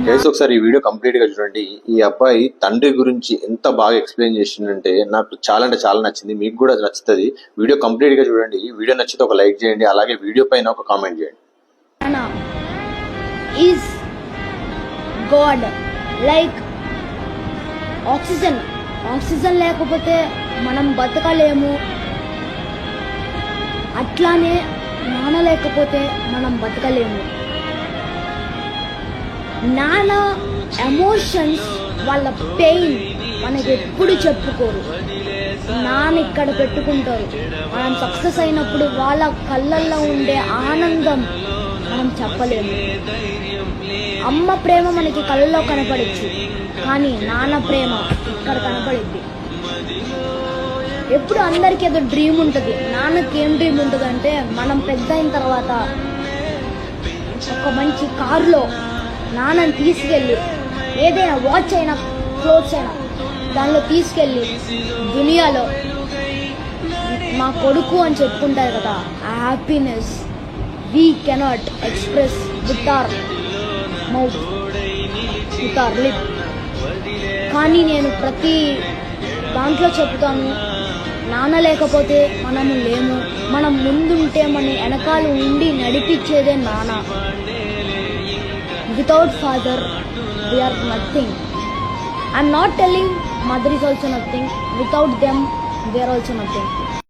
Guys ఒకసారి ఈ video complete గా చూడండి. ఈ అబ్బాయి తండ్రి గురించి ఎంత బాగా ఎక్స్ప్లెయిన్ చేసిందంటే నాకు చాలా అంటే చాలా నచ్చింది. మీకు కూడా నచ్చుతుంది. వీడియో కంప్లీట్ గా చూడండి. వీడియో నచ్చితే ఒక లైక్ చేయండి, అలాగే వీడియో పైన ఒక కామెంట్ చేయండి. ఈజ్ గాడ్ లైక్ ఆక్సిజన్ లేకపోతే మనం బతకలేము. అట్లానే నాన్న లేకపోతే మనం బతకలేము. నాన్న ఎమోషన్స్, వాళ్ళ పెయిన్ మనకి ఎప్పుడు చెప్పుకోరు. నాన్న ఇక్కడ పెట్టుకుంటారు. మనం సక్సెస్ అయినప్పుడు వాళ్ళ కళ్ళల్లో ఉండే ఆనందం మనం చెప్పలేము. అమ్మ ప్రేమ మనకి కళ్ళలో కనపడచ్చు, కానీ నాన్న ప్రేమ ఇక్కడ కనపడుద్ది. ఎప్పుడు అందరికీ ఏదో డ్రీమ్ ఉంటుంది. నాన్నకి ఏం డ్రీమ్ ఉంటుంది అంటే, మనం పెద్ద అయిన తర్వాత ఒక మంచి కారులో నాన్నని తీసుకెళ్ళి, ఏదైనా వాచ్ అయినా క్లోత్స్ అయినా దానిలో తీసుకెళ్ళి దునియాలో మా కొడుకు అని చెప్పుకుంటారు కదా. ఆ happiness we cannot express with our mouth, with our lip. కానీ నేను ప్రతి దాంట్లో చెప్తాను, నాన్న లేకపోతే మనము లేము. మనం ముందుంటే మన వెనకాల ఉండి నడిపించేదే నాన్న. Without father, we are nothing. I'm not telling mother is also nothing. Without them, they are also nothing.